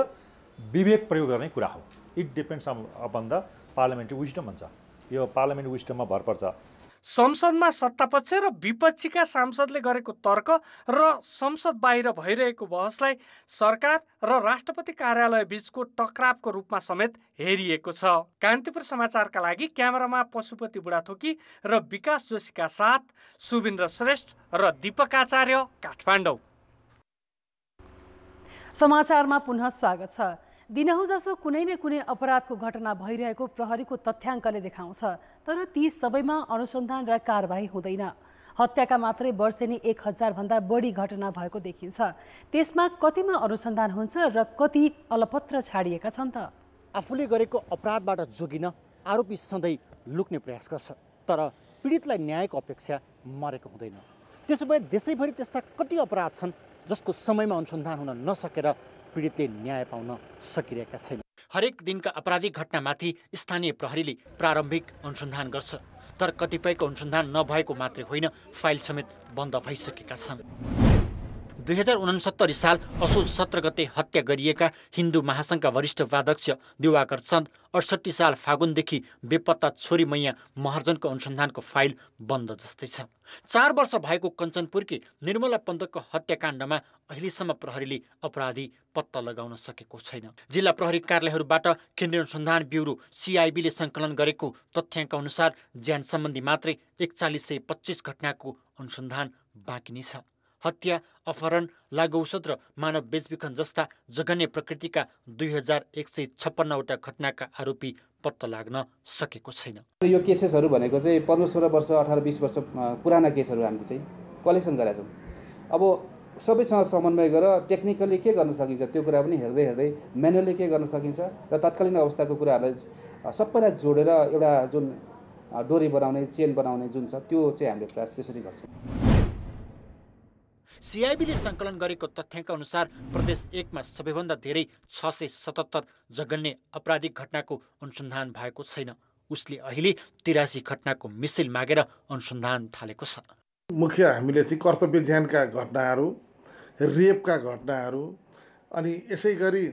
विवेक प्रयोग गर्ने कुरा हो। It depends upon the parliamentary wisdom भन्छ। यो पार्लियामेन्ट विजडममा भर पर्छ। संसदमा सत्तापक्ष र विपक्षीका सांसदले गरेको तर्क र संसद बाहिर भइरहेको बहसलाई सरकार र राष्ट्रपति कार्यालय बीचको टकरावको रूपमा समेत हेरिएको छ। कान्तिपुर समाचारका लागि क्यामेरामा पशुपति बुढाथोकी र विकास जोशीका साथ सुबिन्द्र श्रेष्ठ र दीपक आचार्य, काठमाडौँ। समाचारमा पुनः स्वागत छ। दिनहुँ जसो कुनै न कुनै अपराधको घटना भइरहेको प्रहरीको तथ्याङ्कले देखाउँछ, तर ती सबैमा अनुसन्धान र कारबाही हुँदैन। हत्याका मात्रै वर्षेनी 1000 भन्दा बढी घटना भएको देखिन्छ। त्यसमा कतिमा अनुसन्धान हुन्छ र कति अलपत्र छाडिएका छन् त? आफूले गरेको अपराधबाट जोगिन आरोपी सधैँ लुक्ने प्रयास गर्छ, तर पीडितलाई न्यायको अपेक्षा मरेको हुँदैन। त्यसो भए देशैभरि त्यस्ता कति अपराध छन् जसको समयमा अनुसन्धान हुन नसकेर पीडितले न्याय पाउन सकिरहेका छैन। हरेक दिनका आपराधिक घटनामाथि स्थानीय प्रहरीले प्रारम्भिक अनुसन्धान गर्छ, तर कतिपयको अनुसन्धान नभएको मात्रै होइन, फाइल समेत बन्द भइसकेका छन्। 2069 साल असोज 17 गते हत्या गरिएका हिन्दू महासङ्घका वरिष्ठ उपाध्यक्ष दिवाकर चन्द 68 साल फागुनदेखि बेपत्ता छोरी मैया महर्जनको अनुसन्धानको फाइल बन्द जस्तै छ। 4 वर्ष भएको कञ्चनपुरकी निर्मला पन्तको हत्याकाण्डमा अहिलेसम्म प्रहरीले अपराधी पत्ता लगाउन सकेको छैन। जिल्ला प्रहरी कार्यालयहरूबाट केन्द्रीय अनुसन्धान ब्युरो CIB ले सङ्कलन गरेको तथ्याङ्क अनुसार ज्यान सम्बन्धी मात्रै 4125 घटनाको अनुसन्धान बाँकी नै छ। हत्या, अपहरण, लागु औषध र मानव बेचबिखन जस्ता जघन्य प्रकृतिका 2156वटा घटनाका आरोपी पत्ता लाग्न सकेको छैन। यो केसेसहरू भनेको चाहिँ 15-16 वर्ष 18-20 वर्ष पुराना केसहरू हामीले चाहिँ कलेक्सन गरेका छौँ। अब सबैसँग समन्वय गरेर टेक्निकली के गर्न सकिन्छ त्यो कुरा पनि हेर्दै हेर्दै म्यानुअली के गर्न सकिन्छ र तत्कालीन अवस्थाको कुराहरूलाई सबैलाई जोडेर एउटा जुन डोरी बनाउने, चेन बनाउने जुन छ त्यो चाहिँ हामीले प्रयास त्यसरी गर्छौँ। सिआइबीले सङ्कलन गरेको तथ्याङ्क अनुसार प्रदेश 1 मा सबैभन्दा धेरै 677 जघन्य आपराधिक घटनाको अनुसन्धान भएको छैन। उसले अहिले 83 घटनाको मिसिल मागेर अनुसन्धान थालेको छ। मुख्य हामीले चाहिँ कर्तव्य ज्यानका घटनाहरू, रेपका घटनाहरू अनि यसै गरी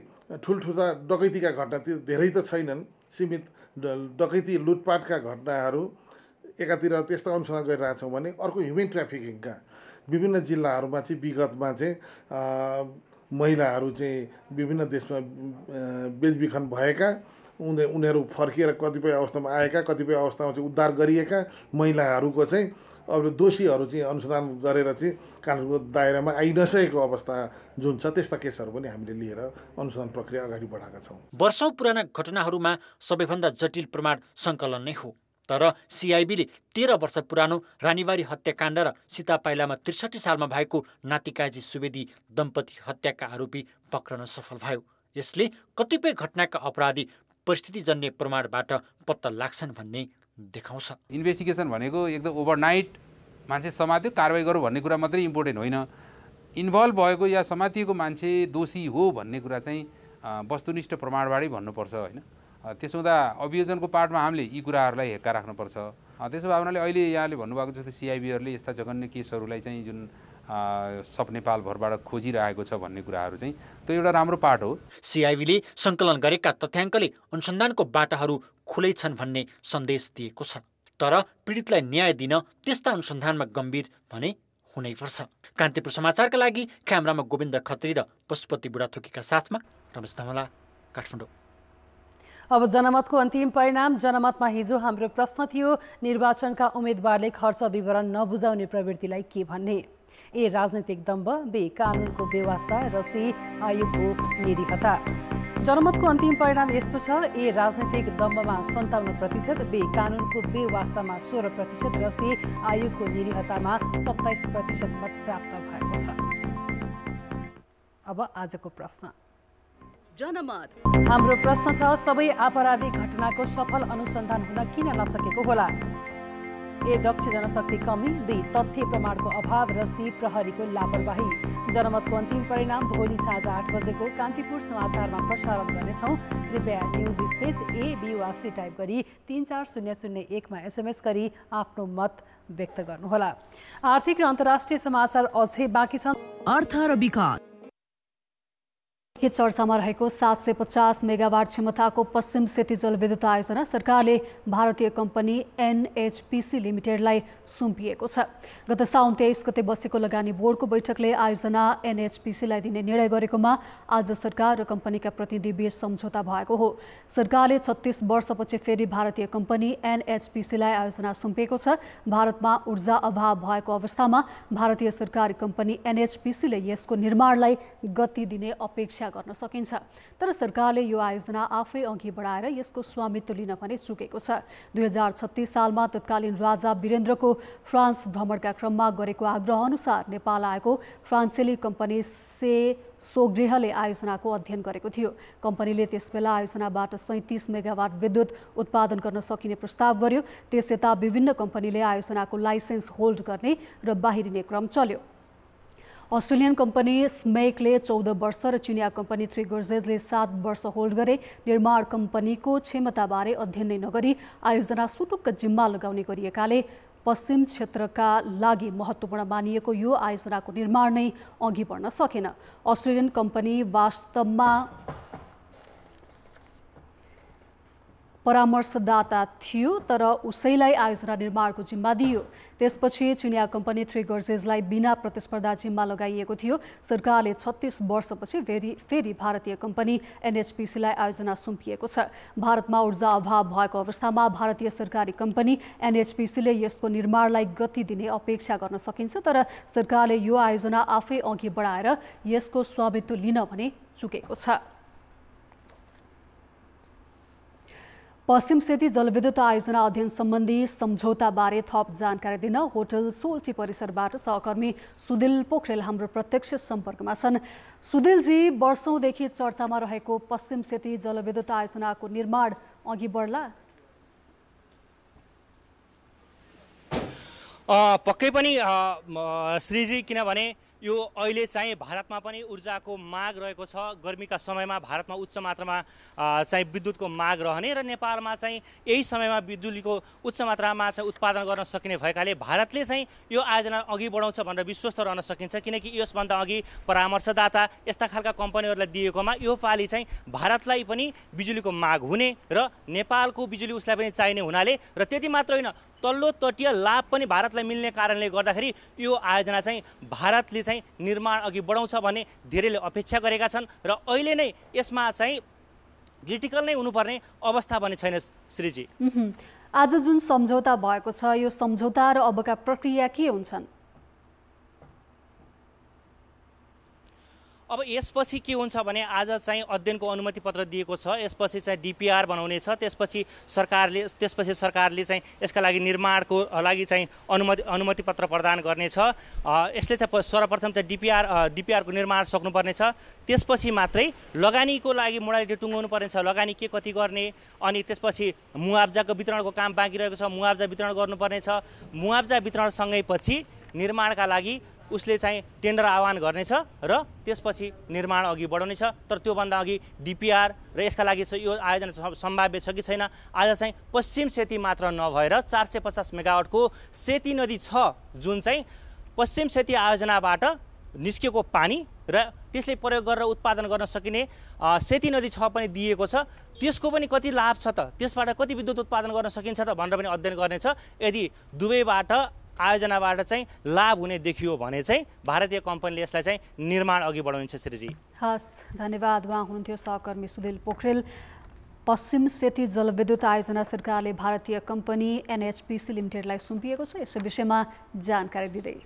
ठुल्ठुला डकैतीका घटना त्यो धेरै त छैनन्, सीमित डकैती लुटपाटका घटनाहरू एकातिर त्यस्ता अनुसन्धान गरिरहेछौँ भने अर्को ह्युमन ट्राफिकिङका विभिन्न जिल्लाहरूमा चाहिँ विगतमा चाहिँ महिलाहरू चाहिँ विभिन्न देशमा बेचबिखन भएका उनीहरू फर्किएर कतिपय अवस्थामा आएका, कतिपय अवस्थामा चाहिँ उद्धार गरिएका महिलाहरूको चाहिँ अब दोषीहरू चाहिँ अनुसन्धान गरेर चाहिँ कानुनको दायरामा आइ नसकेको अवस्था जुन छ त्यस्ता केसहरू पनि हामीले लिएर अनुसन्धान प्रक्रिया अगाडि बढाएका छौँ। वर्षौं पुराना घटनाहरूमा सबैभन्दा जटिल प्रमाण सङ्कलन नै हो। तर सिआइबीले 13 वर्ष पुरानो रानीबारी हत्याकाण्ड र सीतापाइलामा 63 सालमा भएको नातिकाजी सुवेदी दम्पति हत्याका आरोपी पक्रन सफल भयो। यसले कतिपय घटनाका अपराधी परिस्थितिजन्य प्रमाणबाट पत्ता लाग्छन् भन्ने देखाउँछ। इन्भेस्टिगेसन भनेको एकदम ओभरनाइट मान्छे समात्यो कारवाही गरौँ भन्ने कुरा मात्रै इम्पोर्टेन्ट होइन। इन्भल्भ भएको या समातिएको मान्छे दोषी हो भन्ने कुरा चाहिँ वस्तुनिष्ठ प्रमाणबाटै भन्नुपर्छ होइन। त्यसो हुँदा अभियोजनको पार्टमा हामीले यी कुराहरूलाई हेक्का राख्नुपर्छ। त्यसो भए हुनाले अहिले यहाँले भन्नुभएको जस्तै सिआइबीहरूले यस्ता जघन्य केसहरूलाई चाहिँ जुन सब नेपालभरबाट खोजिरहेको छ भन्ने कुराहरू चाहिँ त्यो एउटा राम्रो पार्ट हो। सिआइबीले सङ्कलन गरेका तथ्याङ्कले अनुसन्धानको बाटाहरू खुलै छन् भन्ने सन्देश दिएको छ। तर पीडितलाई न्याय दिन त्यस्ता अनुसन्धानमा गम्भीर भने हुनैपर्छ। कान्तिपुर समाचारका लागि क्यामेरामा गोविन्द खत्री र पशुपति बुढाथोकीका साथमा रमेश धमला, काठमाडौँ। अब जनमतको अन्तिम परिणाम। जनमतमा हिजो हाम्रो प्रश्न थियो, निर्वाचनका उम्मेदवारले खर्च विवरण नबुझाउने प्रवृत्तिलाई के भन्ने? ए राजनीतिक दम्भ, बे कानुनको बेवास्ता र सी आयोगको निरीहता। जनमतको अन्तिम परिणाम यस्तो छ, ए राजनीतिक दम्भमा 57%, बे कानुनको बेवास्तामा 16% र सी आयोगको निरीहतामा 27% मत प्राप्त भएको छ। अब आजको प्रश्न। जनमत हाम्रो प्रश्न छ, सबै आपराधिक घटनाको सफल अनुसन्धान हुन किन नसकेको होला? ए दक्ष जनशक्ति कमी, बी तथ्य प्रमाणको अभाव र सी प्रहरीको लापरवाही। जनमतको अन्तिम परिणाम भोलि साँझ 8 बजेको कान्तिपुर समाचारमा प्रसारण गर्नेछौँ। कृपया न्युज स्पेस ए बी वा सी टाइप गरी 34001मा SMS गरी आफ्नो मत व्यक्त गर्नुहोला। आर्थिक र अन्तर्राष्ट्रिय समाचार अझै बाँकी छन्। अर्थ र विकास के चर्चामा रहेको 750 मेगावाट क्षमताको पश्चिम सेती जलविद्युत आयोजना सरकारले भारतीय कम्पनी NHPC लिमिटेडलाई सुम्पिएको छ। गत साउन 23 गते बसेको लगानी बोर्डको बैठकले आयोजना NHPCलाई दिने निर्णय गरेकोमा आज सरकार र कम्पनीका प्रतिनिधिबीच सम्झौता भएको हो। सरकारले 36 वर्षपछि फेरि भारतीय कम्पनी NHPCलाई आयोजना सुम्पिएको छ। भारतमा ऊर्जा अभाव भएको अवस्थामा भारतीय सरकारी कम्पनी NHPCले यसको निर्माणलाई गति दिने अपेक्षा गर्न सकिन्छ। तर सरकारले यो आयोजना आफै अघि बढाएर यसको स्वामित्व लिन पनि चुकेको छ। 2036 सालमा तत्कालीन राजा वीरेन्द्रको फ्रान्स भ्रमणका क्रममा गरेको आग्रह अनुसार नेपाल आएको फ्रान्सेली कम्पनी सोगृहले आयोजनाको अध्ययन गरेको थियो। कम्पनीले त्यसबेला आयोजनाबाट 37 मेगावाट विद्युत उत्पादन गर्न सकिने प्रस्ताव गर्यो। त्यसयता विभिन्न कम्पनीले आयोजनाको लाइसेन्स होल्ड गर्ने र बाहिरिने क्रम चल्यो। अस्ट्रेलियन कम्पनी स्मेकले 14 वर्ष र चिनिया कम्पनी 3 गर्जेजले 7 वर्ष होल्ड गरे। निर्माण कम्पनीको क्षमताबारे अध्ययन नै नगरी आयोजना सुटुक्क जिम्मा लगाउने गरिएकाले पश्चिम क्षेत्रका लागि महत्त्वपूर्ण मानिएको यो आयोजनाको निर्माण नै अघि बढ्न सकेन। अस्ट्रेलियन कम्पनी वास्तवमा परामर्शदाता थियो तर उसैलाई आयोजना निर्माणको जिम्मा दिइयो। त्यसपछि चिनिया कम्पनी 3 गर्जेसलाई बिना प्रतिस्पर्धा जिम्मा लगाइएको थियो। सरकारले 36 वर्षपछि फेरि भारतीय कम्पनी एनएचपीसीलाई आयोजना सुम्पिएको छ। भारतमा ऊर्जा अभाव भएको अवस्थामा भारतीय सरकारी कम्पनी एनएचपीसीले यसको निर्माणलाई गति दिने अपेक्षा गर्न सकिन्छ, तर सरकारले यो आयोजना आफै अघि बढाएर यसको स्वामित्व लिन भने चुकेको छ। पश्चिम सेती जलविद्युत आयोजना अध्ययन सम्बन्धी सम्झौताबारे थप जानकारी दिन होटल सोल्टी परिसरबाट सहकर्मी सुदिल पोखरेल हाम्रो प्रत्यक्ष सम्पर्कमा छन्। सुदिलजी, वर्षौंदेखि चर्चामा रहेको पश्चिम सेती जलविद्युत आयोजनाको निर्माण अघि बढ्ला? पक्कै पनि श्रीजी, किनभने यो अहिले चाहिँ भारतमा पनि ऊर्जाको माग रहेको छ। गर्मीका समयमा भारतमा उच्च मात्रामा चाहिँ विद्युतको माग रहने र नेपालमा चाहिँ यही समयमा बिजुलीको उच्च मात्रामा चाहिँ उत्पादन गर्न सकिने भएकाले भारतले चाहिँ यो आयोजना अघि बढाउँछ भनेर विश्वस्त रहन सकिन्छ, किनकि यसभन्दा अघि परामर्शदाता यस्ता खालका कम्पनीहरूलाई दिएकोमा यो पालि चाहिँ भारतलाई पनि बिजुलीको माग हुने र नेपालको बिजुली उसलाई पनि चाहिने हुनाले र त्यति मात्र होइन, तल्लो तटीय लाभ पनि भारतलाई मिल्ने कारणले गर्दाखेरि यो आयोजना चाहिँ भारतले चाहिँ निर्माण अघि बढाउँछ भन्ने धेरैले अपेक्षा गरेका छन् र अहिले नै यसमा चाहिँ क्रिटिकल नै हुनुपर्ने अवस्था पनि छैन श्रीजी। आज जुन सम्झौता भएको छ, यो सम्झौता र अबका प्रक्रिया के हुन्छन्? अब यसपछि के हुन्छ भने आज चाहिँ अध्ययनको अनुमति पत्र दिएको छ, यसपछि चाहिँ डिपिआर बनाउने छ, त्यसपछि सरकारले चाहिँ यसका लागि निर्माणको लागि चाहिँ अनुमति पत्र प्रदान गर्नेछ। यसले चाहिँ सर्वप्रथम चाहिँ डिपिआरको निर्माण सक्नुपर्ने छ। त्यसपछि मात्रै लगानीको लागि मोडालिटी टुङ्गाउनु पर्ने छ, लगानी के कति गर्ने, अनि त्यसपछि मुआब्जाको वितरणको काम बाँकी रहेको छ, मुआब्जा वितरण गर्नुपर्ने छ। मुआब्जा वितरणसँगै पछि निर्माणका लागि उसले चाहिँ टेन्डर आह्वान गर्नेछ र त्यसपछि निर्माण अघि बढाउनेछ। तर त्योभन्दा अघि डिपिआर र यसका लागि यो आयोजना सम्भाव्य छ कि छैन। आज चाहिँ पश्चिम सेती मात्र नभएर 450 मेगावाटको सेती नदी छ, जुन चाहिँ पश्चिम सेती आयोजनाबाट निस्केको पानी र त्यसले प्रयोग गरेर उत्पादन गर्न सकिने सेती नदी छ पनि दिएको छ। त्यसको पनि कति लाभ छ त, त्यसबाट कति विद्युत उत्पादन गर्न सकिन्छ त भनेर पनि अध्ययन गर्नेछ। यदि दुवैबाट आयोजनाबाट चाहिँ लाभ हुने देखियो भने चाहिँ भारतीय कम्पनीले यसलाई चाहिँ निर्माण अघि बढाउनेछ। श्रीजी हस्, धन्यवाद। उहाँ हुनुहुन्थ्यो सहकर्मी सुदिल पोखरेल। पश्चिम सेती जलविद्युत आयोजना सरकारले भारतीय कम्पनी एनएचपीसी लिमिटेडलाई सुम्पिएको छ, यस विषयमा जानकारी दिँदै।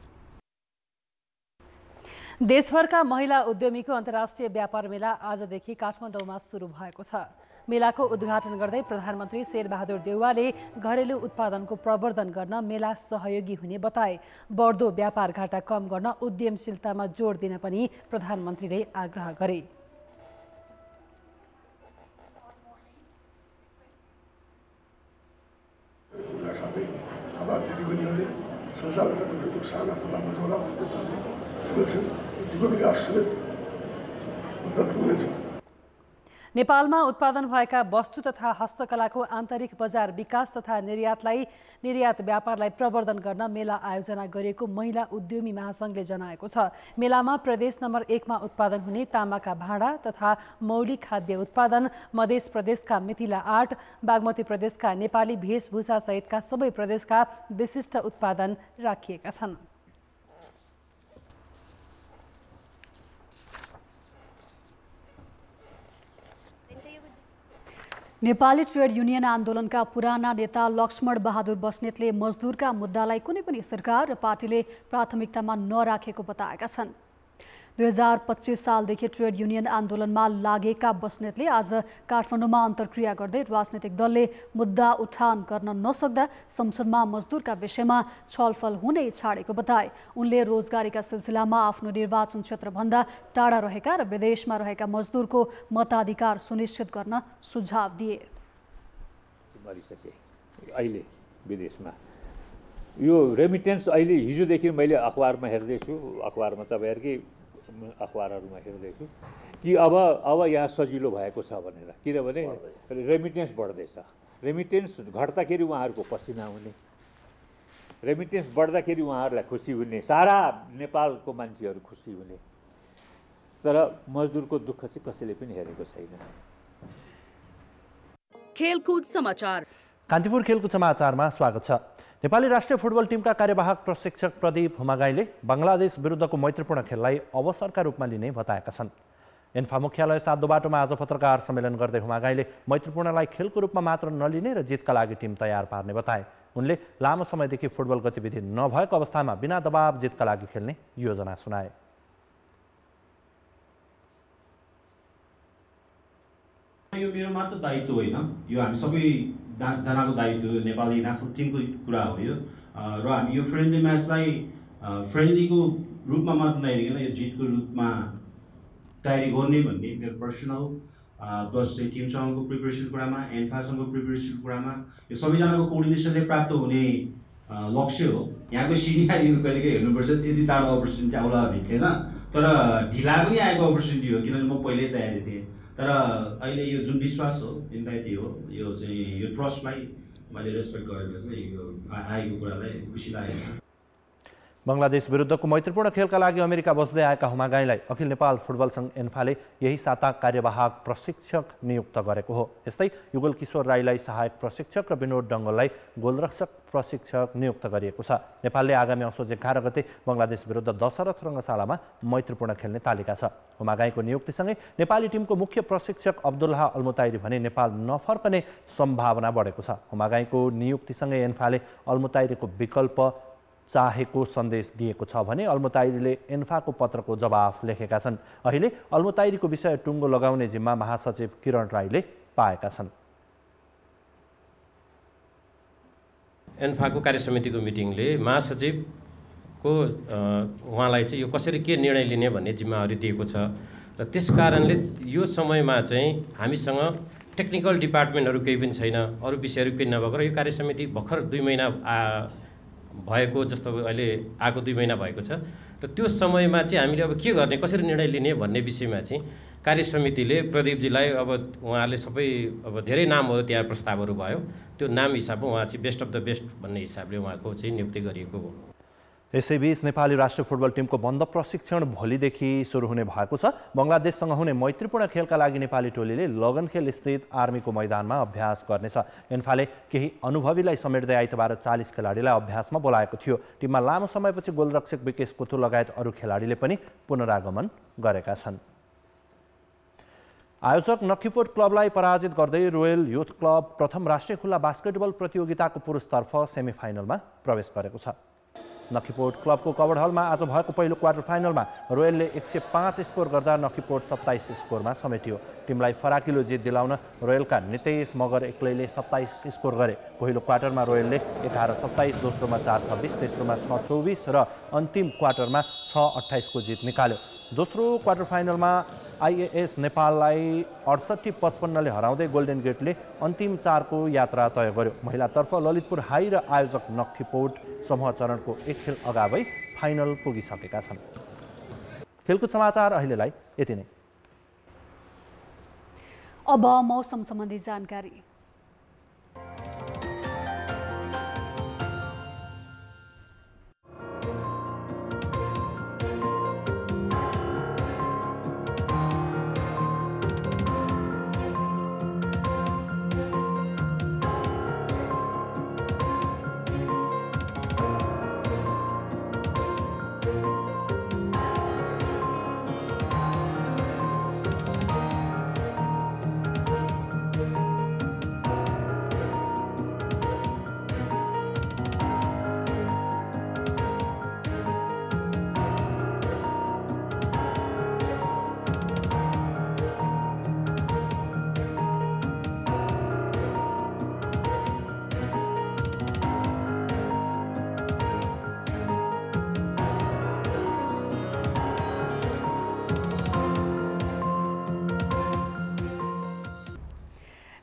देशभरका महिला उद्यमीको अन्तर्राष्ट्रिय व्यापार मेला आजदेखि काठमाडौँमा सुरु भएको छ। मेलाको उद्घाटन गर्दै प्रधानमन्त्री शेरबहादुर देउवाले घरेलु उत्पादनको प्रवर्धन गर्न मेला सहयोगी हुने बताए। बढ्दो व्यापार घाटा कम गर्न उद्यमशीलतामा जोड दिन पनि प्रधानमन्त्रीले आग्रह गरे। नेपालमा उत्पादन भएका वस्तु तथा हस्तकलाको आन्तरिक बजार विकास तथा निर्यात व्यापारलाई प्रवर्धन गर्न मेला आयोजना गरिएको महिला उद्यमी महासङ्घले जनाएको छ। मेलामा प्रदेश नम्बर 1 मा उत्पादन हुने तामाका भाँडा तथा मौलिक खाद्य उत्पादन, मध्य प्रदेशका मिथिला आर्ट, बागमती प्रदेशका नेपाली वेशभूषा सहितका सबै प्रदेशका विशिष्ट उत्पादन राखिएका छन्। नेपाली ट्रेड युनियन आन्दोलनका पुराना नेता लक्ष्मण बहादुर बस्नेतले मजदुरका मुद्दालाई कुनै पनि सरकार र पार्टीले प्राथमिकतामा नराखेको बताएका छन्। 2025 सालदेखि ट्रेड युनियन आन्दोलनमा लागेका बस्नेतले आज काठमाडौँमा अन्तर्क्रिया गर्दै राजनैतिक दलले मुद्दा उठान गर्न नसक्दा संसदमा मजदुरका विषयमा छलफल हुनै छाडेको बताए। उनले रोजगारीका सिलसिलामा आफ्नो निर्वाचन क्षेत्रभन्दा टाढा रहेका र विदेशमा रहेका मजदुरको मताधिकार सुनिश्चित गर्न सुझाव दिए। अहिले विदेशमा यो रेमिटेन्स अहिले हिजोदेखि मैले अखबारमा हेर्दैछु, अखबारमा तपाईँहरूकै अखबारहरूमा हेर्दैछु कि अब यहाँ सजिलो भएको छ भनेर, किनभने रेमिटेन्स बढ्दैछ। रेमिटेन्स घट्दाखेरि उहाँहरूको पसिना हुने, रेमिटेन्स बढ्दाखेरि उहाँहरूलाई खुसी हुने, सारा नेपालको मान्छेहरू खुसी हुने। तर मजदुरको दुःख चाहिँ कसैले पनि हेरेको छैन। खेलकुद समाचार। कान्तिपुर खेलकुद समाचारमा स्वागत छ। नेपाली राष्ट्रिय फुटबल टिमका कार्यवाहक प्रशिक्षक प्रदीप हुमागाईले बङ्गलादेश विरुद्धको मैत्रीपूर्ण खेललाई अवसरका रूपमा लिने बताएका छन्। एन्फा मुख्यालय 7 बाटोमा आज पत्रकार सम्मेलन गर्दै हुमागाईले मैत्रीपूर्णलाई खेलको रूपमा मात्र नलिने र जितका लागि टिम तयार पार्ने बताए। उनले लामो समयदेखि फुटबल गतिविधि नभएको अवस्थामा बिना दबाव जितका लागि खेल्ने योजना सुनाए। यो मेरो मात्र दायित्व होइन, यो हामी सबै जनाको दायित्व, नेपाली नेसनल टिमको कुरा हो यो। र हामी यो फ्रेन्डली म्याचलाई फ्रेन्डलीको रूपमा मात्र नहेरिकन यो जितको रूपमा तयारी गर्ने भन्ने मेरो पर्सनल प्लस चाहिँ टिमसँगको प्रिपरेसनको कुरामा, एन्फासँगको प्रिपरेसनको कुरामा यो सबैजनाको कोअर्डिनेसनले प्राप्त हुने लक्ष्य हो। यहाँको सिनियर टिम कहिलेकाहीँ हेर्नुपर्छ, यति चाँडो अपर्च्युनिटी आउला भेटेन, तर ढिला पनि आएको अपर्च्युनिटी हो, किनभने म पहिल्यै तयारी थिएँ। तर अहिले यो जुन विश्वास हो, इम्प्याथी हो, यो चाहिँ यो ट्रस्टलाई मैले रेस्पेक्ट गरेर चाहिँ यो आएको कुरालाई खुसी लागेको छ। बङ्गलादेश विरुद्धको मैत्रीपूर्ण खेलका लागि अमेरिका बस्दै आएका हुमागाईलाई अखिल नेपाल फुटबल सङ्घ एन्फाले यही साता कार्यवाहक प्रशिक्षक नियुक्त गरेको हो। यस्तै युगल किशोर राईलाई सहायक प्रशिक्षक र विनोद डङ्गललाई गोलरक्षक प्रशिक्षक नियुक्त गरिएको छ। नेपालले आगामी असोज 11 गते बङ्गलादेश विरुद्ध दशरथ रङ्गशालामा मैत्रीपूर्ण खेल्ने तालिका छ। हुमागाईको नियुक्तिसँगै नेपाली टिमको मुख्य प्रशिक्षक अब्दुल्लाह अल्मुताइरी भने नेपाल नफर्कने सम्भावना बढेको छ। हुमागाईको नियुक्तिसँगै एन्फाले अल्मुताइरीको विकल्प चाहेको सन्देश दिएको छ भने अल्मुताइरीले एन्फाको पत्रको जवाफ लेखेका छन्। अहिले अल्मुताइरीको विषय टुङ्गो लगाउने जिम्मा महासचिव किरण राईले पाएका छन्। एन्फाको कार्यसमितिको मिटिङले महासचिवको उहाँलाई चाहिँ यो कसरी के निर्णय लिने भन्ने जिम्मेवारी दिएको छ र त्यस कारणले यो समयमा चाहिँ हामीसँग टेक्निकल डिपार्टमेन्टहरू केही पनि छैन, अरू विषयहरू केही नभएको र यो कार्यसमिति भर्खर 2 महिना भएको जस्तो अहिले आएको 2 महिना भएको छ र त्यो समयमा चाहिँ हामीले अब के गर्ने, कसरी निर्णय लिने भन्ने विषयमा चाहिँ कार्यसमितिले प्रदीपजीलाई अब उहाँले सबै अब धेरै नामहरू त्यहाँ प्रस्तावहरू भयो, त्यो नाम हिसाबमा उहाँ चाहिँ बेस्ट अफ द बेस्ट भन्ने हिसाबले उहाँको चाहिँ नियुक्ति गरिएको हो। यसैबीच नेपाली राष्ट्रिय फुटबल टिमको बन्द प्रशिक्षण भोलिदेखि सुरु हुने भएको छ। बङ्गलादेशसँग हुने मैत्रीपूर्ण खेलका लागि नेपाली टोलीले लगनखेल स्थित आर्मीको मैदानमा अभ्यास गर्नेछ। एन्फाले केही अनुभवीलाई समेट्दै आइतबार 40 खेलाडीलाई अभ्यासमा बोलाएको थियो। टिममा लामो समयपछि गोलरक्षक विकेश कुथु लगायत अरू खेलाडीले पनि पुनरागमन गरेका छन्। आयोजक नक्खीपोट क्लबलाई पराजित गर्दै रोयल युथ क्लब प्रथम राष्ट्रिय खुल्ला बास्केटबल प्रतियोगिताको पुरुषतर्फ सेमिफाइनलमा प्रवेश गरेको छ। नक्खीपोट क्लबको कवर्ड हलमा आज भएको पहिलो क्वार्टर फाइनलमा रोयलले 105 स्कोर गर्दा नक्खीपोट 27 स्कोरमा समेटियो। टिमलाई फराकिलो जित दिलाउन रोयलका नितेश मगर एक्लैले 27 स्कोर गरे। पहिलो क्वार्टरमा रोयलले 11-27, दोस्रोमा 4-26, तेस्रोमा 6-24 र अन्तिम क्वार्टरमा 6-28 को जित निकाल्यो। दोस्रो क्वार्टर फाइनलमा आइएएस नेपाललाई 68-55 ले हराउँदै गोल्डन गेटले अन्तिम 4 को यात्रा तय गर्यो। महिलातर्फ ललितपुर हाई र आयोजक नक्खीपोट समूह चरणको 1 खेल अगावै फाइनल पुगिसकेका छन्। खेलकुद समाचार अहिलेलाई यति नै। अब मौसम सम्बन्धी जानकारी।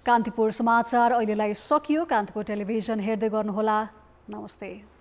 कान्तिपुर समाचार अहिलेलाई सकियो। कान्तिपुर टेलिभिजन हेर्दै गर्नुहोला। नमस्ते।